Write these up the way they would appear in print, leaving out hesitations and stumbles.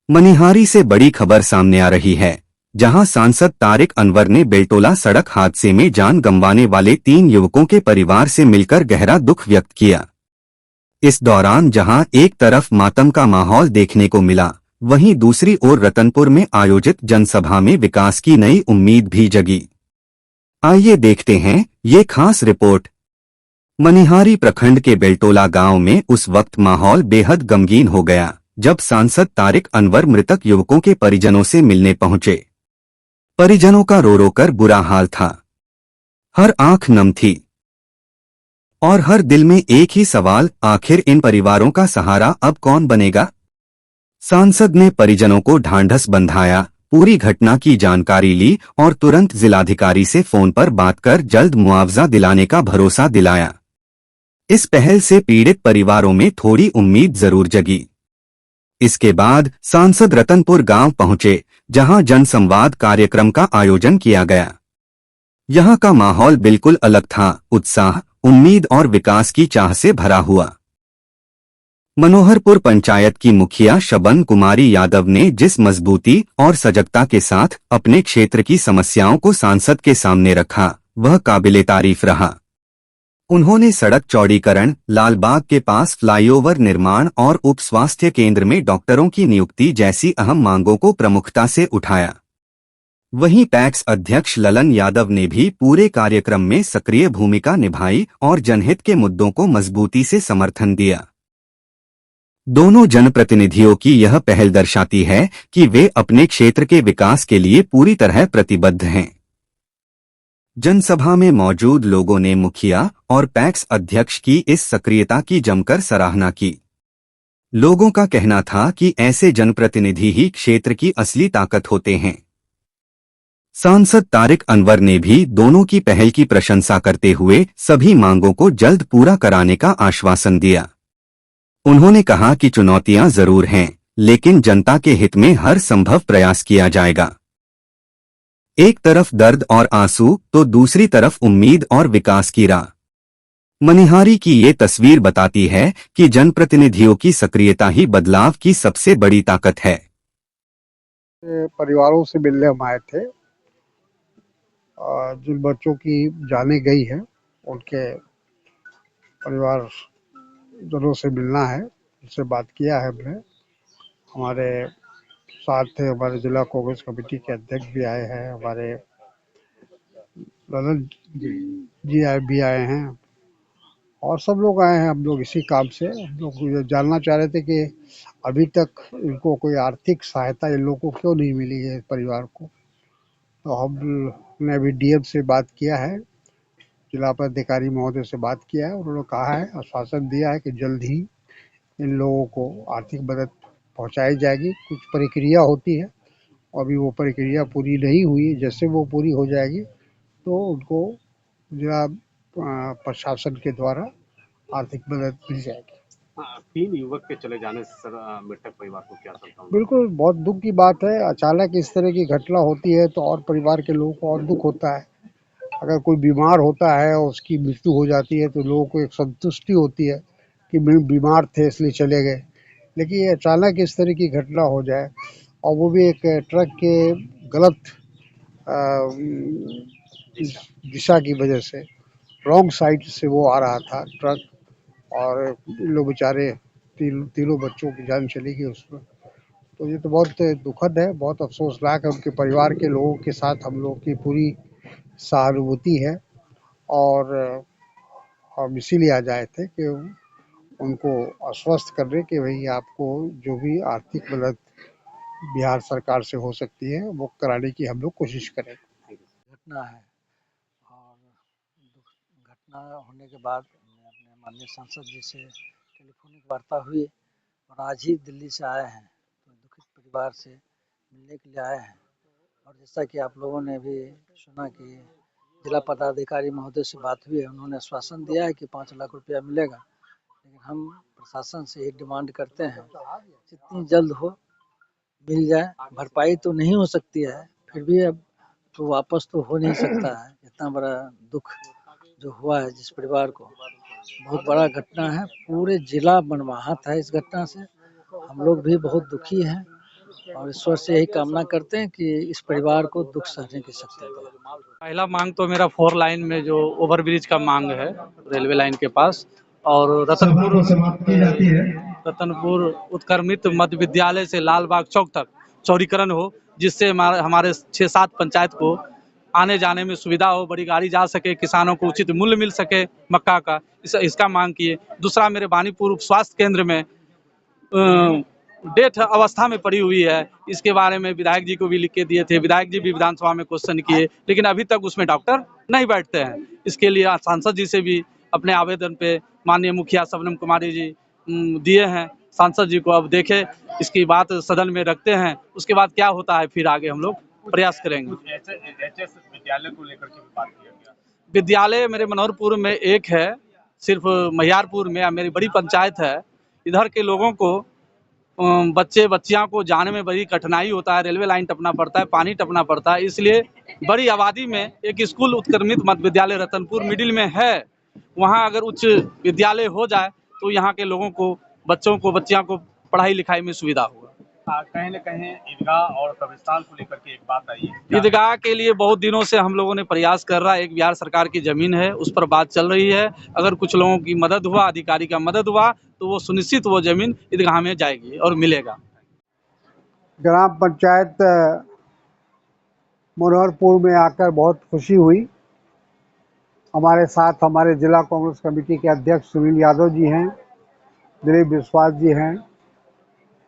मनिहारी से बड़ी खबर सामने आ रही है, जहां सांसद तारिक अनवर ने बेलटोला सड़क हादसे में जान गंवाने वाले 3 युवकों के परिवार से मिलकर गहरा दुख व्यक्त किया। इस दौरान जहां एक तरफ मातम का माहौल देखने को मिला, वहीं दूसरी ओर रतनपुर में आयोजित जनसभा में विकास की नई उम्मीद भी जगी। आइए देखते हैं ये खास रिपोर्ट। मनिहारी प्रखंड के बेलटोला गांव में उस वक्त माहौल बेहद गमगीन हो गया जब सांसद तारिक अनवर मृतक युवकों के परिजनों से मिलने पहुंचे। परिजनों का रो रो कर बुरा हाल था, हर आंख नम थी और हर दिल में एक ही सवाल, आखिर इन परिवारों का सहारा अब कौन बनेगा। सांसद ने परिजनों को ढांढस बंधाया, पूरी घटना की जानकारी ली और तुरंत जिलाधिकारी से फोन पर बात कर जल्द मुआवजा दिलाने का भरोसा दिलाया। इस पहल से पीड़ित परिवारों में थोड़ी उम्मीद जरूर जगी। इसके बाद सांसद रतनपुर गांव पहुंचे, जहां जनसंवाद कार्यक्रम का आयोजन किया गया। यहां का माहौल बिल्कुल अलग था, उत्साह, उम्मीद और विकास की चाह से भरा हुआ। मनोहरपुर पंचायत की मुखिया शबन कुमारी यादव ने जिस मजबूती और सजगता के साथ अपने क्षेत्र की समस्याओं को सांसद के सामने रखा, वह काबिले तारीफ रहा। उन्होंने सड़क चौड़ीकरण, लालबाग के पास फ्लाईओवर निर्माण और उप स्वास्थ्य केंद्र में डॉक्टरों की नियुक्ति जैसी अहम मांगों को प्रमुखता से उठाया। वहीं पैक्स अध्यक्ष ललन यादव ने भी पूरे कार्यक्रम में सक्रिय भूमिका निभाई और जनहित के मुद्दों को मजबूती से समर्थन दिया। दोनों जनप्रतिनिधियों की यह पहल दर्शाती है कि वे अपने क्षेत्र के विकास के लिए पूरी तरह प्रतिबद्ध हैं। जनसभा में मौजूद लोगों ने मुखिया और पैक्स अध्यक्ष की इस सक्रियता की जमकर सराहना की। लोगों का कहना था कि ऐसे जनप्रतिनिधि ही क्षेत्र की असली ताकत होते हैं। सांसद तारिक अनवर ने भी दोनों की पहल की प्रशंसा करते हुए सभी मांगों को जल्द पूरा कराने का आश्वासन दिया। उन्होंने कहा कि चुनौतियां जरूर हैं, लेकिन जनता के हित में हर संभव प्रयास किया जाएगा। एक तरफ दर्द और आंसू तो दूसरी तरफ उम्मीद और विकास की राह। मनिहारी की ये तस्वीर बताती है कि जनप्रतिनिधियों की सक्रियता ही बदलाव की सबसे बड़ी ताकत है। परिवारों से मिलने हम आए थे। जिन बच्चों की जाने गई है उनके परिवार जनों से मिलना है, उनसे बात किया है हमने। हमारे साथ थे हमारे जिला कांग्रेस कमेटी के अध्यक्ष भी आए हैं, हमारे ललन जी भी आए हैं और सब लोग आए हैं। हम लोग इसी काम से हम लोग ये जानना चाह रहे थे कि अभी तक इनको कोई आर्थिक सहायता इन लोगों को क्यों नहीं मिली है परिवार को। तो हमने अभी डीएम से बात किया है, जिला पदाधिकारी महोदय से बात किया है। उन्होंने कहा है, आश्वासन दिया है कि जल्द ही इन लोगों को आर्थिक मदद पहुंचाई जाएगी। कुछ प्रक्रिया होती है, अभी वो प्रक्रिया पूरी नहीं हुई। जैसे वो पूरी हो जाएगी तो उनको जिला प्रशासन के द्वारा आर्थिक मदद मिल जाएगी। हाँ, 3 युवक के चले जाने से सर मृतक परिवार को क्या संदेश होगा? बिल्कुल बहुत दुख की बात है। अचानक इस तरह की घटना होती है तो और परिवार के लोगों को और दुख होता है। अगर कोई बीमार होता है और उसकी मृत्यु हो जाती है तो लोगों को एक संतुष्टि होती है कि बीमार थे इसलिए चले गए। लेकिन ये अचानक इस तरह की घटना हो जाए और वो भी एक ट्रक के गलत दिशा की वजह से, रॉन्ग साइड से वो आ रहा था ट्रक और लोग बेचारे तीनों बच्चों की जान चली गई उसमें। तो ये तो बहुत दुखद है, बहुत अफसोसनाक है। उनके परिवार के लोगों के साथ हम लोग की पूरी सहानुभूति है और हम इसीलिए आ जाए थे कि उनको आश्वस्त करने कि भाई आपको जो भी आर्थिक मदद बिहार सरकार से हो सकती है वो कराने की हम लोग कोशिश करें। घटना है और घटना होने के बाद मैं अपने माननीय सांसद जी से टेलीफोनिक वार्ता हुई और आज ही दिल्ली से आए हैं, तो दुखित परिवार से मिलने के लिए आए हैं। और जैसा कि आप लोगों ने भी सुना कि जिला पदाधिकारी महोदय से बात हुई है, उन्होंने आश्वासन दिया है कि 5 लाख रुपया मिलेगा। लेकिन हम प्रशासन से एक डिमांड करते हैं, जितनी जल्द हो मिल जाए। भरपाई तो नहीं हो सकती है, फिर भी अब तो वापस तो हो नहीं सकता है। इतना बड़ा दुख जो हुआ है जिस परिवार को, बहुत बड़ा घटना है। पूरे जिला मनवाहत है इस घटना से। हम लोग भी बहुत दुखी हैं और ईश्वर से यही कामना करते हैं कि इस परिवार को दुख सहने की शक्ति दे। पहला मांग तो मेरा 4 लाइन में जो ओवरब्रिज का मांग है रेलवे लाइन के पास, और रतनपुर उत्क्रमित मध्य विद्यालय से लालबाग चौक तक चौड़ीकरण हो, जिससे हमारे 6-7 पंचायत को आने जाने में सुविधा हो, बड़ी गाड़ी जा सके, किसानों को उचित मूल्य मिल सके मक्का का, इसका मांग किए। दूसरा, मेरे बानीपुर उप स्वास्थ्य केंद्र में डेथ अवस्था में पड़ी हुई है, इसके बारे में विधायक जी को भी लिख के दिए थे, विधायक जी भी विधानसभा में क्वेश्चन किए, लेकिन अभी तक उसमें डॉक्टर नहीं बैठते हैं। इसके लिए सांसद जी से भी अपने आवेदन पे माननीय मुखिया शबनम कुमारी जी दिए हैं। सांसद जी को अब देखे, इसकी बात सदन में रखते हैं, उसके बाद क्या होता है फिर आगे हम लोग प्रयास करेंगे। विद्यालय को लेकर के बात किया गया। विद्यालय मेरे मनोहरपुर में एक है, सिर्फ महियारपुर में मेरी बड़ी पंचायत है, इधर के लोगों को बच्चे बच्चियां को जाने में बड़ी कठिनाई होता है, रेलवे लाइन टपना पड़ता है, पानी टपना पड़ता है, इसलिए बड़ी आबादी में एक स्कूल उत्क्रमित मध्य विद्यालय रतनपुर मिडिल में है, वहाँ अगर उच्च विद्यालय हो जाए तो यहाँ के लोगों को, बच्चों को, बच्चियां को पढ़ाई लिखाई में सुविधा होगा। कहीं न कहीं ईदगाह और कब्रिस्तान को लेकर के एक बात आई है। ईदगाह के लिए बहुत दिनों से हम लोगों ने प्रयास कर रहा है, एक बिहार सरकार की जमीन है, उस पर बात चल रही है, अगर कुछ लोगों की मदद हुआ, अधिकारी का मदद हुआ, तो वो सुनिश्चित वो जमीन ईदगाह में जाएगी और मिलेगा। ग्राम पंचायत मनोहरपुर में आकर बहुत खुशी हुई। हमारे साथ हमारे जिला कांग्रेस कमेटी के अध्यक्ष सुनील यादव जी हैं, दिलीप विश्वास जी हैं,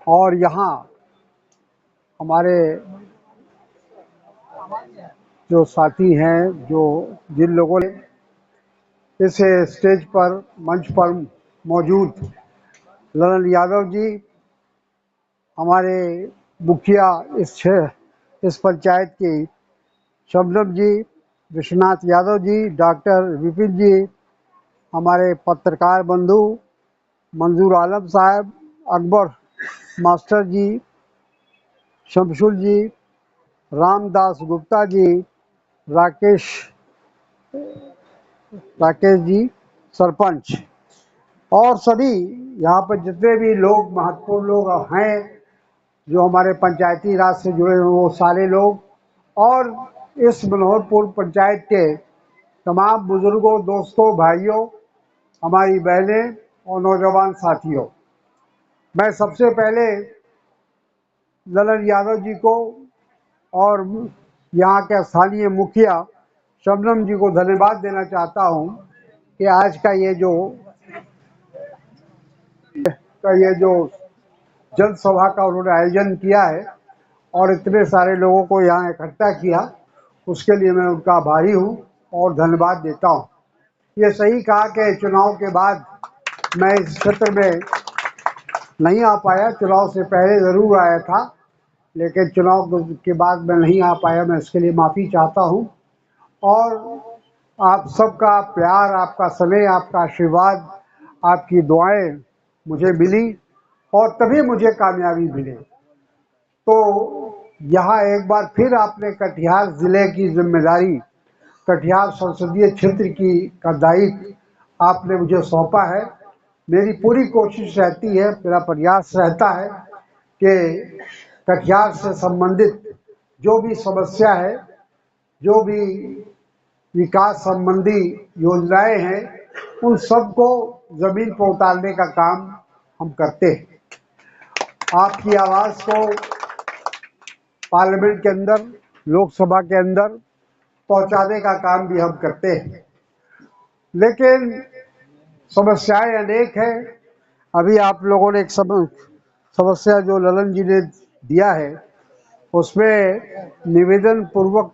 और यहाँ हमारे जो साथी हैं, जिन लोगों ने इस स्टेज पर, मंच पर मौजूद ललन यादव जी, हमारे मुखिया इस पंचायत की शबनम जी, विश्वनाथ यादव जी, डॉक्टर विपिन जी, हमारे पत्रकार बंधु मंजूर आलम साहब, अकबर मास्टर जी, शमशुल जी, रामदास गुप्ता जी, राकेश जी सरपंच, और सभी यहाँ पर जितने भी लोग महत्वपूर्ण लोग हैं जो हमारे पंचायती राज से जुड़े हुए, वो सारे लोग, और इस मनोहरपुर पंचायत के तमाम बुजुर्गों, दोस्तों, भाइयों, हमारी बहनें और नौजवान साथियों, मैं सबसे पहले ललन यादव जी को और यहाँ के स्थानीय मुखिया शबनम जी को धन्यवाद देना चाहता हूँ कि आज का ये जो जनसभा का उन्होंने आयोजन किया है और इतने सारे लोगों को यहाँ इकट्ठा किया, उसके लिए मैं उनका आभारी हूँ और धन्यवाद देता हूँ। ये सही कहा कि चुनाव के बाद मैं इस क्षेत्र में नहीं आ पाया, चुनाव से पहले ज़रूर आया था, लेकिन चुनाव के बाद मैं नहीं आ पाया, मैं इसके लिए माफ़ी चाहता हूँ। और आप सबका प्यार, आपका स्नेह, आपका आशीर्वाद, आपकी दुआएं मुझे मिली और तभी मुझे कामयाबी मिली। तो यहाँ एक बार फिर आपने कटिहार ज़िले की जिम्मेदारी, कटिहार संसदीय क्षेत्र का दायित्व आपने मुझे सौंपा है। मेरी पूरी कोशिश रहती है, मेरा प्रयास रहता है कि कटिहार से संबंधित जो भी समस्या है, जो भी विकास संबंधी योजनाएं हैं, उन सबको ज़मीन पर उतारने का काम हम करते हैं। आपकी आवाज़ को पार्लियामेंट के अंदर, लोकसभा के अंदर पहुंचाने का काम भी हम करते हैं, लेकिन समस्याएं अनेक हैं। अभी आप लोगों ने एक समस्या जो ललन जी ने दिया है, उसमें निवेदन पूर्वक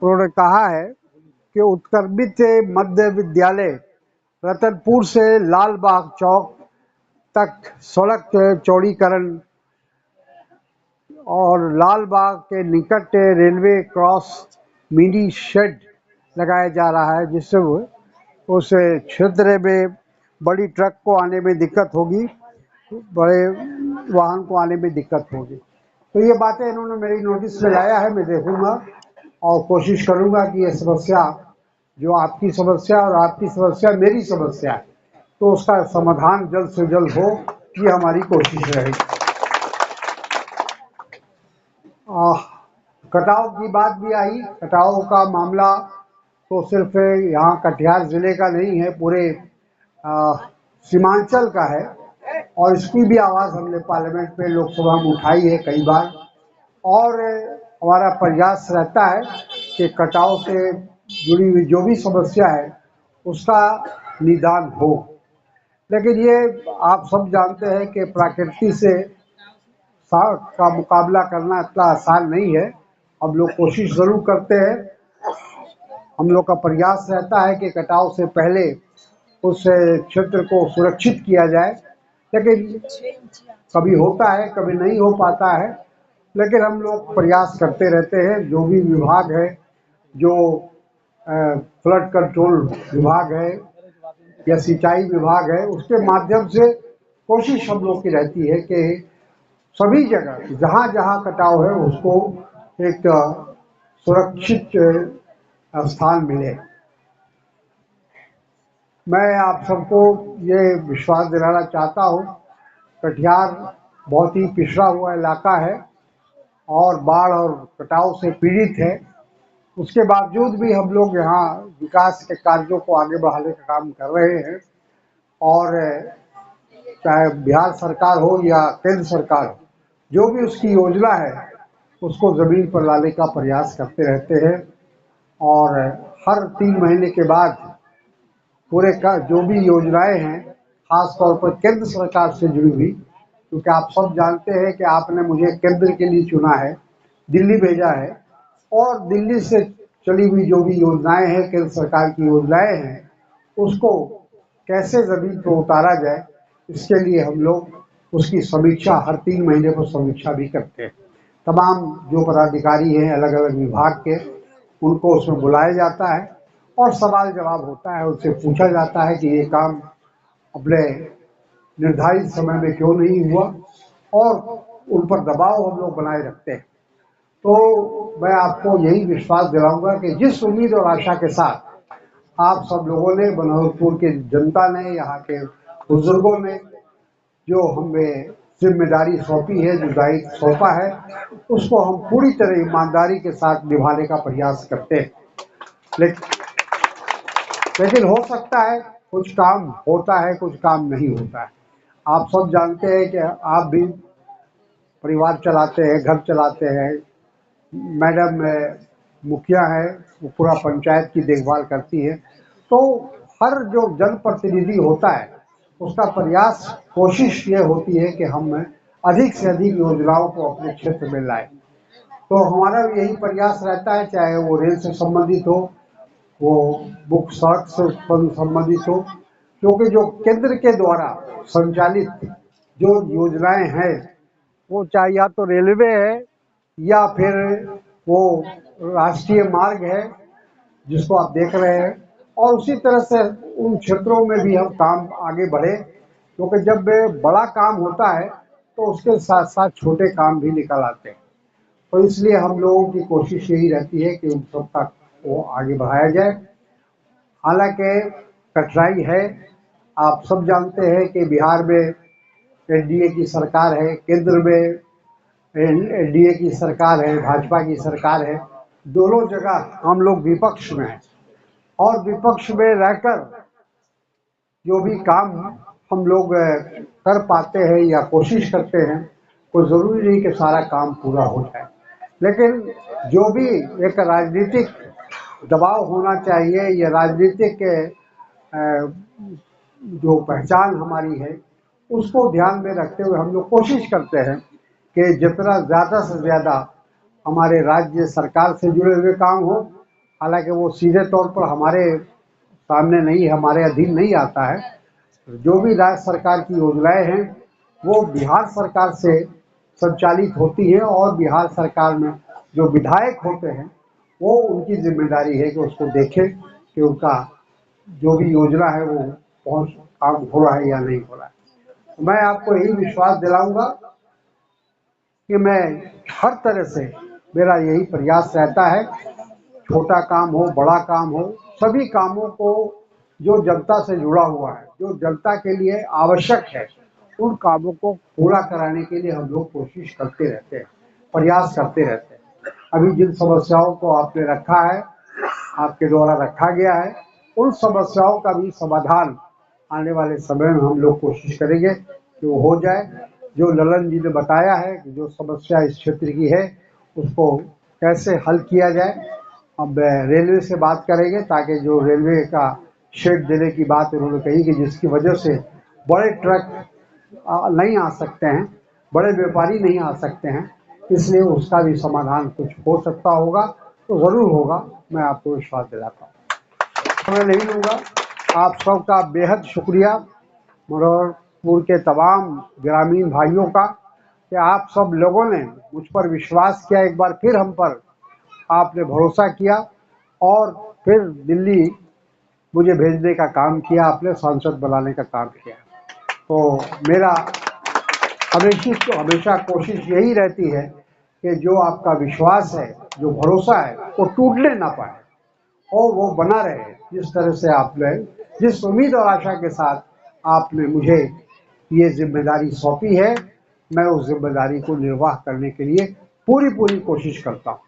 उन्होंने कहा है कि उत्क्रमित मध्य विद्यालय रतनपुर से लालबाग चौक तक सड़क चौड़ीकरण और लालबाग के निकट रेलवे क्रॉस मिनी शेड लगाया जा रहा है, जिससे उस क्षेत्र में बड़ी ट्रक को आने में दिक्कत होगी, बड़े वाहन को आने में दिक्कत होगी। तो ये बातें इन्होंने मेरी नोटिस में लाया है, मैं देखूंगा और कोशिश करूंगा कि ये समस्या, जो आपकी समस्या और आपकी समस्या मेरी समस्या है, तो उसका समाधान जल्द से जल्द हो, ये हमारी कोशिश रहेगी। आह, कटाव की बात भी आई। कटाव का मामला तो सिर्फ यहाँ कटिहार जिले का नहीं है, पूरे सीमांचल का है। और इसकी भी आवाज़ हमने पार्लियामेंट में, लोकसभा में उठाई है कई बार। और हमारा प्रयास रहता है कि कटाव से जुड़ी हुई जो भी समस्या है उसका निदान हो। लेकिन ये आप सब जानते हैं कि प्रकृति से का मुकाबला करना इतना आसान नहीं है। हम लोग कोशिश ज़रूर करते हैं। हम लोग का प्रयास रहता है कि कटाव से पहले उस क्षेत्र को सुरक्षित किया जाए। लेकिन कभी होता है, कभी नहीं हो पाता है। लेकिन हम लोग प्रयास करते रहते हैं। जो भी विभाग है, जो फ्लड कंट्रोल विभाग है या सिंचाई विभाग है, उसके माध्यम से कोशिश हम लोग की रहती है कि सभी जगह जहाँ जहाँ कटाव है उसको एक सुरक्षित स्थान मिले। मैं आप सबको ये विश्वास दिलाना चाहता हूँ, कटिहार बहुत ही पिछड़ा हुआ इलाका है और बाढ़ और कटाव से पीड़ित है। उसके बावजूद भी हम लोग यहाँ विकास के कार्यों को आगे बढ़ाने का काम कर रहे हैं। और चाहे बिहार सरकार हो या केंद्र सरकार हो, जो भी उसकी योजना है उसको ज़मीन पर लाने का प्रयास करते रहते हैं। और हर 3 महीने के बाद पूरे का जो भी योजनाएं हैं, खास तौर पर केंद्र सरकार से जुड़ी हुई, क्योंकि आप सब जानते हैं कि आपने मुझे केंद्र के लिए चुना है, दिल्ली भेजा है। और दिल्ली से चली हुई जो भी योजनाएं हैं, केंद्र सरकार की योजनाएं हैं, उसको कैसे ज़मीन पर उतारा जाए, इसके लिए हम लोग उसकी समीक्षा हर 3 महीने पर समीक्षा भी करते हैं। तमाम जो पदाधिकारी हैं अलग अलग विभाग के, उनको उसमें बुलाया जाता है और सवाल जवाब होता है। उनसे पूछा जाता है कि ये काम अपने निर्धारित समय में क्यों नहीं हुआ, और उन पर दबाव हम लोग बनाए रखते हैं। तो मैं आपको यही विश्वास दिलाऊंगा कि जिस उम्मीद और आशा के साथ आप सब लोगों ने, बनौरपुर के जनता ने, यहाँ के बुजुर्गों ने जो हमें जिम्मेदारी सौंपी है, जो दायित्व सौंपा है, उसको हम पूरी तरह ईमानदारी के साथ निभाने का प्रयास करते हैं। लेकिन हो सकता है कुछ काम होता है, कुछ काम नहीं होता है। आप सब जानते हैं कि आप भी परिवार चलाते हैं, घर चलाते हैं। मैडम मुखिया है, वो पूरा पंचायत की देखभाल करती है। तो हर जो जनप्रतिनिधि होता है उसका प्रयास, कोशिश ये होती है कि हम अधिक से अधिक योजनाओं को अपने क्षेत्र में लाएं। तो हमारा भी यही प्रयास रहता है, चाहे वो रेल से संबंधित हो, वो मुख्य सड़क से संबंधित हो, क्योंकि जो केंद्र के द्वारा संचालित जो योजनाएं हैं, वो चाहे या तो रेलवे है या फिर वो राष्ट्रीय मार्ग है जिसको आप देख रहे हैं। और उसी तरह से उन क्षेत्रों में भी हम काम आगे बढ़े, क्योंकि जब बड़ा काम होता है तो उसके साथ साथ छोटे काम भी निकल आते हैं। तो इसलिए हम लोगों की कोशिश यही रहती है कि उन सब का को आगे बढ़ाया जाए। हालांकि कठिनाई है, आप सब जानते हैं कि बिहार में एनडीए की सरकार है, केंद्र में एनडीए की सरकार है, भाजपा की सरकार है। दोनों जगह हम लोग विपक्ष में हैं और विपक्ष में रहकर जो भी काम हम लोग कर पाते हैं या कोशिश करते हैं, कोई ज़रूरी नहीं कि सारा काम पूरा हो जाए। लेकिन जो भी एक राजनीतिक दबाव होना चाहिए या राजनीतिक जो पहचान हमारी है, उसको ध्यान में रखते हुए हम लोग कोशिश करते हैं कि जितना ज़्यादा से ज़्यादा हमारे राज्य सरकार से जुड़े हुए काम हो। हालांकि वो सीधे तौर पर हमारे सामने नहीं, हमारे अधीन नहीं आता है। जो भी राज्य सरकार की योजनाएं हैं वो बिहार सरकार से संचालित होती है, और बिहार सरकार में जो विधायक होते हैं वो, उनकी जिम्मेदारी है कि उसको देखें कि उनका जो भी योजना है वो पहुंच काम हो रहा है या नहीं हो रहा है। तो मैं आपको यही विश्वास दिलाऊंगा कि मैं हर तरह से, मेरा यही प्रयास रहता है, छोटा काम हो, बड़ा काम हो, सभी कामों को जो जनता से जुड़ा हुआ है, जो जनता के लिए आवश्यक है, उन कामों को पूरा कराने के लिए हम लोग कोशिश करते रहते हैं। प्रयास करते रहते हैं। अभी जिन समस्याओं को आपने रखा है, आपके द्वारा रखा गया है, उन समस्याओं का भी समाधान आने वाले समय में हम लोग कोशिश करेंगे कि वो हो जाए। जो ललन जी ने बताया है कि जो समस्या इस क्षेत्र की है उसको कैसे हल किया जाए, अब रेलवे से बात करेंगे ताकि जो रेलवे का शेड देने की बात उन्होंने कही कि जिसकी वजह से बड़े ट्रक नहीं आ सकते हैं, बड़े व्यापारी नहीं आ सकते हैं, इसलिए उसका भी समाधान कुछ हो सकता होगा तो ज़रूर होगा, मैं आपको विश्वास दिलाता हूँ। मैं नहीं लूँगा। आप सबका बेहद शुक्रिया मनोहरपुर के तमाम ग्रामीण भाइयों का कि आप सब लोगों ने मुझ पर विश्वास किया, एक बार फिर हम पर आपने भरोसा किया और फिर दिल्ली मुझे भेजने का काम किया, आपने सांसद बनाने का काम किया। तो मेरा हमेशा कोशिश यही रहती है कि जो आपका विश्वास है, जो भरोसा है, वो टूटने ना पाए और वो बना रहे। जिस तरह से आपने, जिस उम्मीद और आशा के साथ आपने मुझे ये जिम्मेदारी सौंपी है, मैं उस जिम्मेदारी को निर्वाह करने के लिए पूरी कोशिश करता हूँ।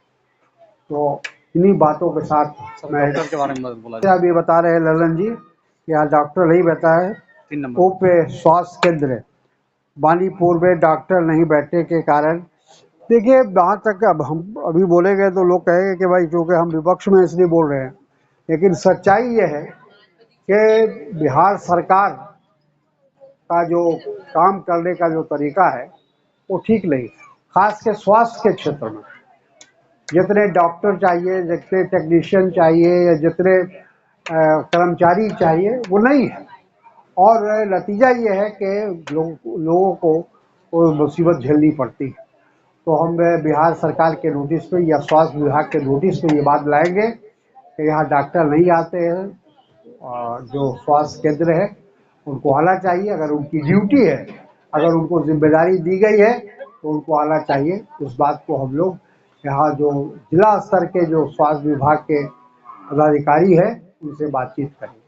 तो इन्हीं बातों के साथ मैं डॉक्टर के बारे में बोला अभी बता रहे हैं ललन जी कि यहाँ डॉक्टर नहीं बैठा है, 3 नंबर उप स्वास्थ्य केंद्र बानीपुर में डॉक्टर नहीं बैठने के कारण, देखिए जहाँ तक अब हम अभी बोलेंगे तो लोग कहेंगे कि भाई चूँकि हम विपक्ष में इसलिए बोल रहे हैं, लेकिन सच्चाई ये है कि बिहार सरकार का जो काम करने का जो तरीका है वो ठीक नहीं, खास के स्वास्थ्य के क्षेत्र में जितने डॉक्टर चाहिए, जितने टेक्नीशियन चाहिए या जितने कर्मचारी चाहिए वो नहीं है। और नतीजा ये है कि लोगों को वो मुसीबत झेलनी पड़ती है। तो हम बिहार सरकार के नोटिस पे या स्वास्थ्य विभाग के नोटिस पे ये बात लाएंगे कि यहाँ डॉक्टर नहीं आते हैं और जो स्वास्थ्य केंद्र है उनको आना चाहिए। अगर उनकी ड्यूटी है, अगर उनको जिम्मेदारी दी गई है तो उनको आना चाहिए। उस बात को हम लोग यहाँ जो जिला स्तर के जो स्वास्थ्य विभाग के पदाधिकारी है उनसे बातचीत करेंगे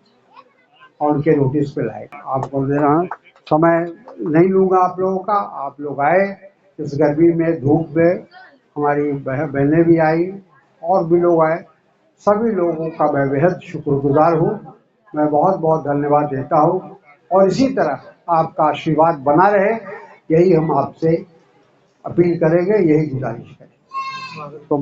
और उनके नोटिस पे लाए। आपको देना समय नहीं लूँगा आप लोगों का, आप लोग आए इस गर्मी में, धूप में, हमारी बहनें भी आई और भी लोग आए, सभी लोगों का मैं बेहद शुक्रगुजार हूँ। मैं बहुत धन्यवाद देता हूँ और इसी तरह आपका आशीर्वाद बना रहे, यही हम आपसे अपील करेंगे, यही गुजारिश करेंगे। तो